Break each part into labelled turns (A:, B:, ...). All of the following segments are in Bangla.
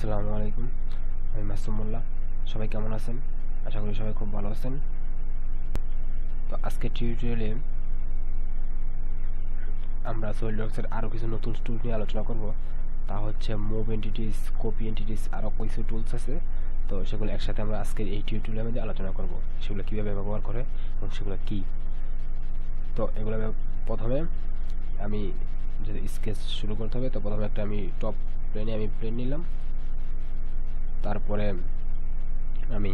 A: আসসালামু আলাইকুম, আমি মাসুমুল্লাহ। সবাই কেমন আছেন? আশা করি সবাই খুব ভালো আছেন। তো আজকের টিউটোরিয়ালে আমরা সলিডওয়ার্কসের আরও কিছু নতুন টুল নিয়ে আলোচনা করব। তা হচ্ছে মুভ এন্টিটিস, কপি এন্টিটিস, আরও কিছু টুলস আছে। তো সেগুলো একসাথে আমরা আজকের এই টিউটোরিয়ালের মধ্যে আলোচনা করব, সেগুলো কীভাবে ব্যবহার করে এবং সেগুলো কী। তো এগুলো প্রথমে আমি যদি স্কেচ শুরু করতে হবে, তো প্রথমে একটা আমি টপ প্লেনে প্লেন নিলাম। তারপরে আমি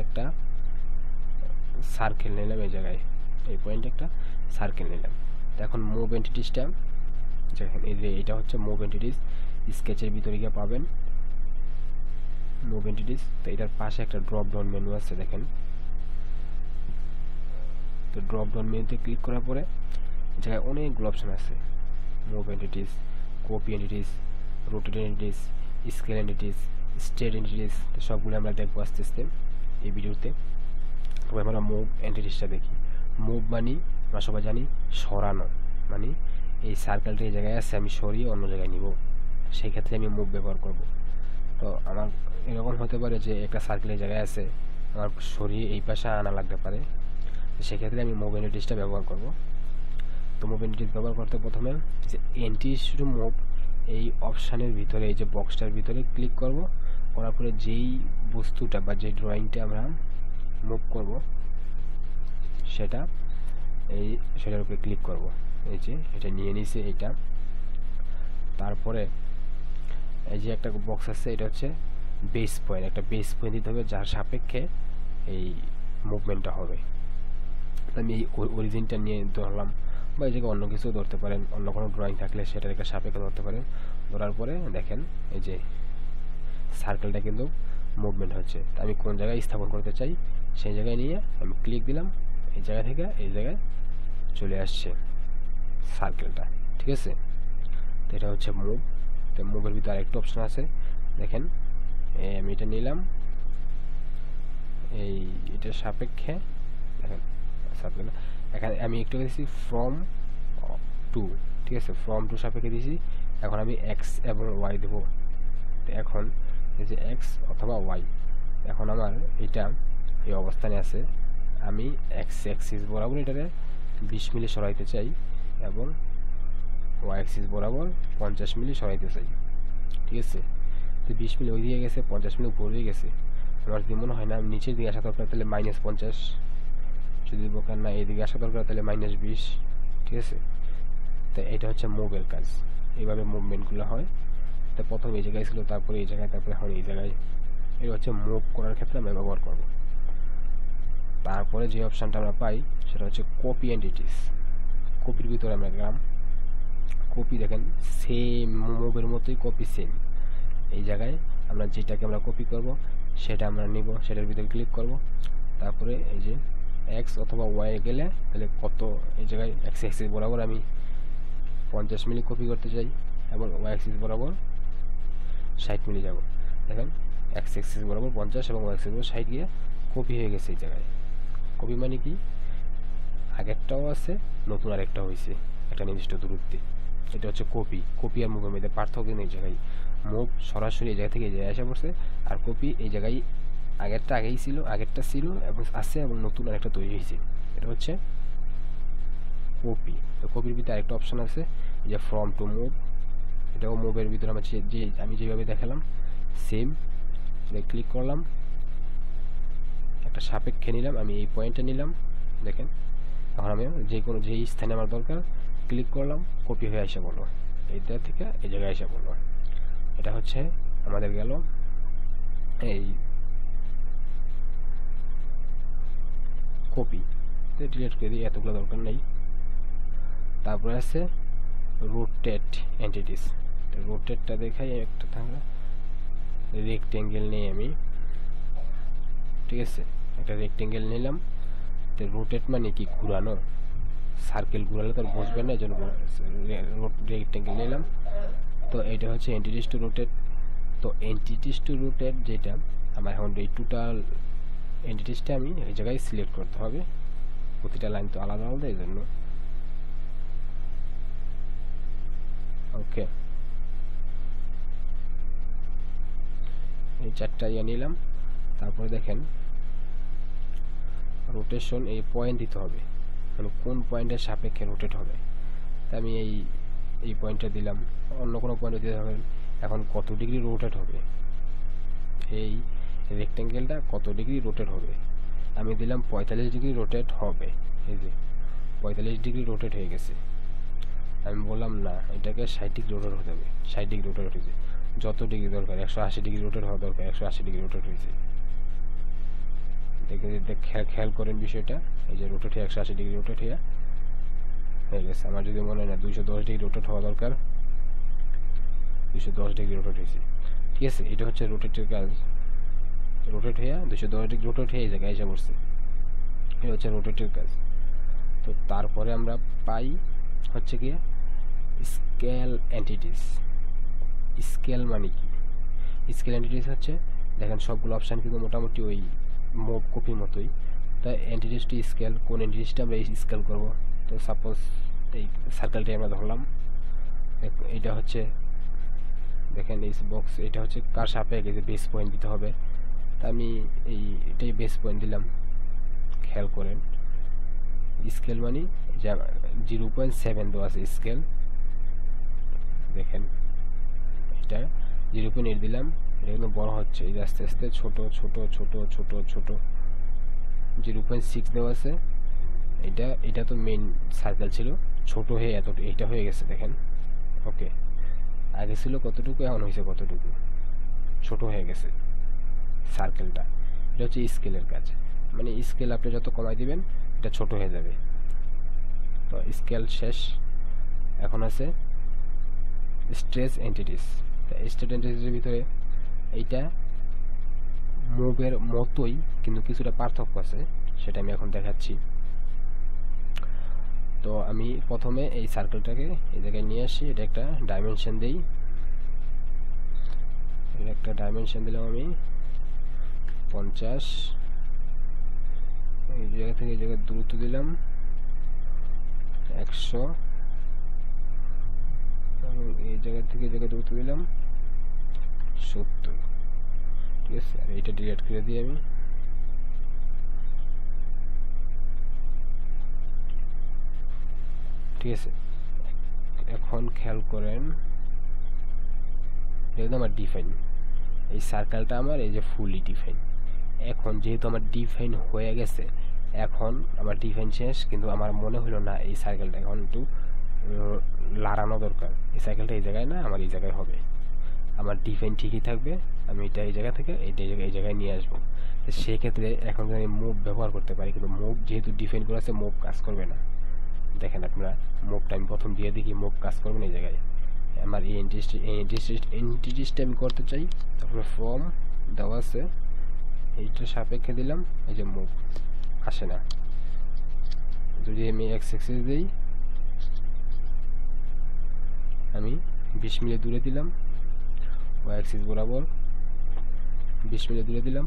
A: একটা সার্কেল নিলাম, এই জায়গায় এই পয়েন্টে একটা সার্কেল নিলাম। তো এখন মুভ এন্টিটিসটা যেখানে এটা হচ্ছে মুভ এন্টিটিস, স্কেচের ভিতরে গিয়ে পাবেন মুভ এন্টিটিস। তো এটার পাশে একটা ড্রপ ডাউন মেনু আছে, দেখেন। তো ড্রপ ডাউন মেনুতে ক্লিক করার পরে জায়গায় অনেকগুলো অপশন আছে, move entities, copy entities, rotate entities, scale entities, state entities. সবগুলো আমরা দেখবো আস্তে আস্তে এই ভিডিওতে। তবে আমরা মুভ এন্টিটিসটা দেখি। মুভ মানে আমরা সবাই জানি সরানো, মানে এই সার্কেলটা এই জায়গায় আছে, আমি সরিয়ে অন্য জায়গায় নিব, সেই ক্ষেত্রে আমি মুভ ব্যবহার করব। তো আমার এরকম হতে পারে যে একটা সার্কেলের জায়গায় আছে, আমার সরিয়ে এই পাশে আনা লাগতে পারে, সেক্ষেত্রে আমি মুভ এন্টিটিসটা ব্যবহার করব। তো মুভ এন্টিটিস ব্যবহার করতে প্রথমে যে এন্টিটিস টু মুভ এই অপশানের ভিতরে, এই যে বক্সটার ভিতরে ক্লিক করব। করার পরে যেই বস্তুটা বা যে ড্রয়িংটা আমরা মুভ করব সেটার উপরে ক্লিক করব। এই যে এটা নিয়ে নিছে এইটা। তারপরে এই যে একটা বক্স আছে, এটা হচ্ছে বেস পয়েন্ট। একটা বেস পয়েন্ট দিতে হবে যার সাপেক্ষে এই মুভমেন্টটা হবে। আমি এই অরিজিনটা নিয়ে ধরলাম, বা এই জায়গায় অন্য কিছু ধরতে পারেন, অন্য কোনো ড্রয়িং থাকলে সেটার একটা সাপেক্ষে ধরতে পারেন। ধরার পরে দেখেন এই যে সার্কেলটা কিন্তু মুভমেন্ট হচ্ছে। আমি কোন জায়গায় স্থাপন করতে চাই সেই জায়গায় নিয়ে আমি ক্লিক দিলাম, এই জায়গা থেকে এই জায়গায় চলে আসছে সার্কেলটা, ঠিক আছে। তো এটা হচ্ছে মুভ। তো মুভের ভিতরে আরেকটা অপশন আছে, দেখেন। আমি এটা নিলাম, এটার সাপেক্ষে দেখেন সার্কেল। এখানে আমি একটু দিয়েছি ফ্রম টু, ঠিক আছে, ফ্রম টু সাপেক্ষে দিয়েছি। এখন আমি এক্স এবং ওয়াই দেবো। তো এখন এই যে এক্স অথবা ওয়াই, এখন আমার এটা এই অবস্থানে আছে। আমি এক্স অ্যাক্সিস বরাবর এটাকে 20 মিলি সরাইতে চাই এবং ওয়াই অ্যাক্সিস বরাবর 50 মিলি সরাইতে চাই, ঠিক আছে। তো 20 মিলি ওই দিকে গেছে, 50 মিলি উপর দিয়ে গেছে। আমার যদি মনে হয় না আমি নিচের দিকে আসা দরকার, তাহলে -50। যদি বোকার না এইদিকে আসা দরকার, তাহলে -20, ঠিক আছে। তো এটা হচ্ছে মুভের কাজ, এইভাবে মুভমেন্টগুলো হয়। তো প্রথম এই জায়গায় ছিল, তারপরে এই জায়গায়, তারপরে এখন এই জায়গায়। এটা হচ্ছে মুভ করার ক্ষেত্রে আমরা ব্যবহার করব। তারপরে যে অপশানটা আমরা পাই সেটা হচ্ছে কপি এন্টিটিস। কপির ভিতরে আমরা গেলাম, কপি দেখেন সেম মুভের মতোই কপি সেম। এই জায়গায় আমরা যেটাকে আমরা কপি করব সেটা আমরা নিব, সেটার ভিতরে ক্লিক করব। তারপরে এই যে এক্স অথবা ওয়াই গেলে তাহলে কত, এই জায়গায় এক্স অ্যাক্সিস বরাবর আমি 50 মিলি কপি করতে চাই এবং ওয়াই অ্যাক্সিস বরাবর 60 মিলি যাব। দেখেন এক্স অ্যাক্সিস বরাবর 50 এবং ওয়াই অ্যাক্সিস বরাবর 60 গিয়ে কপি হয়ে গেছে এই জায়গায়। কপি মানে কি, আগেরটাও আছে, নতুন আরেকটা হয়েছে একটা নির্দিষ্ট দূরত্বে। এটা হচ্ছে কপি। কপি আর মুভের মধ্যে পার্থক্য নেই। এই জায়গায় মুভ সরাসরি এই জায়গা থেকে এই জায়গায় এসে পড়ছে, আর কপি এই জায়গায় আগেরটা ছিল এবং আছে এবং নতুন আরেকটা তৈরি হয়েছে। এটা হচ্ছে কপি। তো কপির ভিতরে আরেকটা অপশন আছে, যে ফ্রম টু মুভ। এটাও মুভের ভিতরে আমি যেভাবে দেখালাম সেম। ক্লিক করলাম, একটা সাপেক্ষে নিলাম, আমি এই পয়েন্টটা নিলাম, দেখেন। এখন আমি যেই স্থানে আমার দরকার ক্লিক করলাম, কপি হয়ে আসা বলো, এইটা থেকে এই জায়গায় আসা বলো। এটা হচ্ছে আমাদের গেল এই কপি। ডিলিট করে দিই, এতগুলো দরকার নেই। তারপরে আছে রোটেট এন্টিটিস। রোটেটটা দেখাই, একটা থাকা রেক্টেঙ্গেল নেই আমি, ঠিক আছে। একটা রেক্টেঙ্গেল নিলাম। তো রোটেট মানে কি, ঘুরানো। সার্কেল ঘুরালে তো বুঝবেন না, এই জন্য রেক্টেঙ্গেল নিলাম। তো এটা হচ্ছে এন্টিটিস টু রোটেট। তো এন্টিটিস টু রোটেট যেটা আমার এখন এই টোটাল এন্টিটিসটা আমি এই জায়গায় সিলেক্ট করতে হবে। প্রতিটা লাইন তো আলাদা আলাদা, এই জন্য ওকে, এই 4টা নিলাম। তারপরে দেখেন রোটেশন এই পয়েন্ট দিতে হবে, মানে কোন পয়েন্টের সাপেক্ষে রোটেট হবে। তা আমি এই পয়েন্টটা দিলাম, অন্য কোনো পয়েন্টে দিতে হবে। এখন কত ডিগ্রি রোটেট হবে, এই রেক্টেঙ্গেলটা কত ডিগ্রি রোটেট হবে, আমি দিলাম 45 ডিগ্রি রোটেট হবে। এই যে 45 ডিগ্রি রোটেট হয়ে গেছে। আমি বললাম না, এটাকে 60 ডিগ্রি রোটেট হতে হবে। 60 ডিগ্রি রোটেট হয়েছে, যত ডিগ্রি দরকার 180 ডিগ্রি রোটেট হওয়া দরকার, 180 ডিগ্রি রোটেট হয়েছে। খেয়াল করেন বিষয়টা, এই যে রোটেট হয়ে 180 ডিগ্রি রোটেট হয়ে গেছে। আমার যদি মনে হয় না 210 ডিগ্রি রোটেট হওয়া দরকার, 210 ডিগ্রি রোটেট হয়েছে। ঠিক আছে, এটা হচ্ছে রোটেটের কাজ। রোটেট হয়ে 210 ডিগ্রি রোটেট হয়ে এই জায়গায় এসে পড়ছে, এটা হচ্ছে রোটেটের কাজ। তো তারপরে আমরা পাই হচ্ছে কি স্কেল এন্টিটিস। স্কেল মানে কি? স্কেল এন্টিটিস হচ্ছে, দেখেন সবগুলো অপশান কিন্তু মোটামুটি ওই মুভ কপির মতোই। তাই এন্টিটিস টু স্কেল, কোন এন্টিটিসটা আমরা স্কেল করব। তো সাপোজ এই সার্কেলটাই আমরা ধরলাম, এটা হচ্ছে দেখেন এই বক্স, এটা হচ্ছে কার সাপেক্ষে যে বেস পয়েন্ট দিতে হবে। তা আমি এটাই বেস পয়েন্ট দিলাম। খেয়াল করেন স্কেল মানে 0.7 দেওয়া আছে স্কেল। দেখেন এটা 0.8 দিলাম, এটা কিন্তু বড় হচ্ছে, এই আস্তে আস্তে ছোট ছোট ছোট ছোট ছোট। 0.6 দেওয়া আছে, এটা তো মেইন সার্কেল ছিল, ছোট হয়ে এইটা হয়ে গেছে। দেখেন ওকে, আগে ছিল কতটুকু, এখন হয়েছে কতটুকু, ছোট হয়ে গেছে সার্কেলটা। এটা হচ্ছে স্কেলের কাজ, মানে স্কেল আপনি যত কমাই দিবেন এটা ছোট হয়ে যাবে। তো স্কেল শেষ, এখন আছে স্ট্রেস এন্টিটিস। স্ট্রেস এন্টিটিসের ভিতরে এইটা মুভের মতোই, কিন্তু কিছুটা পার্থক্য আছে, সেটা আমি এখন দেখাচ্ছি। তো আমি প্রথমে এই সার্কেলটাকে এই জায়গায় নিয়ে আসি, এটা একটা ডাইমেনশন দেই। এটা একটা ডাইমেনশন দিলাম আমি 50, এই জায়গা থেকে এই জায়গায় দূরত্ব দিলাম 100, এবং এই জায়গা থেকে এই জায়গায় দূরত্ব দিলাম 70। ঠিক আছে, আর এইটা ডিলিট করে দিই আমি। ঠিক আছে, এখন খেয়াল করেন এটা আমার ডিফাইন, এই সার্কেলটা আমার এই যে ফুলি ডিফাইন। এখন যেহেতু আমার ডিফাইন হয়ে গেছে, এখন আমার ডিফাইন শেষ, কিন্তু আমার মনে হলো না এই সার্কেলটা এখন একটু লাড়ানো দরকার। এই সার্কেলটা এই জায়গায় না, আমার এই জায়গায় হবে। আমার ডিফাইন ঠিকই থাকবে, আমি এটা এই জায়গা থেকে এই জায়গায় নিয়ে আসবো। সেক্ষেত্রে এখন আমি মুভ ব্যবহার করতে পারি, কিন্তু মুভ যেহেতু ডিফাইন করা আছে, মুভ কাজ করবে না। দেখেন আপনারা, মুভটা আমি প্রথম দিয়ে দেখি মুভ কাজ করবে না এই জায়গায়। আমার এই এন্টিটিসটা আমি করতে চাই, তারপরে ফর্ম দেওয়া আছে, এইটা সাপেক্ষে দিলাম, এই যে মুভ আসে না। যদি আমি এক্স অ্যাক্সিস দিই, আমি 20 মিলি দূরে দিলাম, ওয়াই অ্যাক্সিস বরাবর 20 মিলি দূরে দিলাম,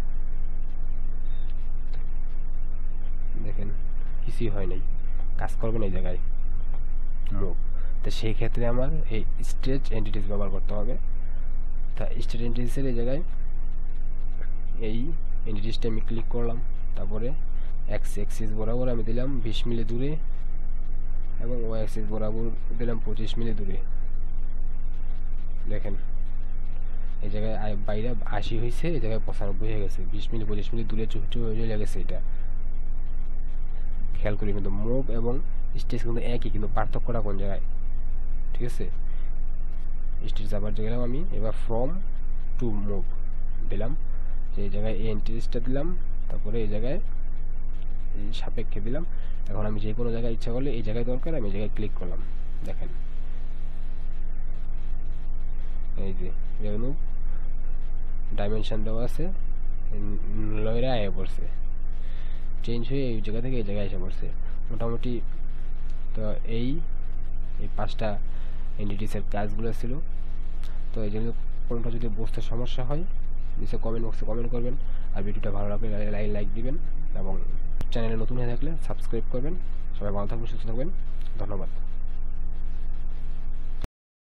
A: দেখেন কিছুই হয় নাই, কাজ করবে না এই জায়গায় মুভ। তো সেই ক্ষেত্রে আমার এই স্ট্রেচ এন্টিটিস ব্যবহার করতে হবে। তা স্ট্রেচ এন্টিটিসের এই জায়গায় এই এন্টিটিসটা আমি ক্লিক করলাম, তারপরে এক্স অ্যাক্সিস বরাবর আমি দিলাম 20 মিলি দূরে, এবং ওয়াই অ্যাক্সিস বরাবর দিলাম 25 মিলি দূরে। দেখেন এই জায়গায় বাইরে 80 হয়েছে, এই জায়গায় 95 হয়ে গেছে, 20 মিলি 25 মিলি দূরে চুপটি হয়ে গেছে। এটা খেয়াল করি, কিন্তু মুভ এবং স্ট্রেচ কিন্তু একই, কিন্তু পার্থক্যটা কোন জায়গায়। ঠিক আছে, স্ট্রেচ আবার গেলাম আমি, এবার ফ্রম টু মুভ দিলাম, যে এই জায়গায় এই এন্টিটিসটা দিলাম, তারপরে এই জায়গায় এই সাপেক্ষে দিলাম। এখন আমি যে কোনো জায়গায় ইচ্ছা করলে এই জায়গায় দরকার, আমি এই জায়গায় ক্লিক করলাম। দেখেন এই যে রেভিনিউ ডাইমেনশন দেওয়া আছে, লয়েরা আয়া পড়ছে, চেঞ্জ হয়ে এই জায়গা থেকে এই জায়গায় এসে পড়ছে মোটামুটি। তো এই 5টা এন্টিটিসের কাজগুলো ছিল। তো এই জন্য কোনটা যদি বুঝতে সমস্যা হয় নিচে কমেন্ট বক্সে কমেন্ট করবেন, আর ভিডিওটা ভালো লাগলে লাইক দিবেন, এবং চ্যানেলে নতুন হয়ে থাকলে সাবস্ক্রাইব করবেন। সবাই ভালো থাকবেন, সুস্থ থাকবেন, ধন্যবাদ।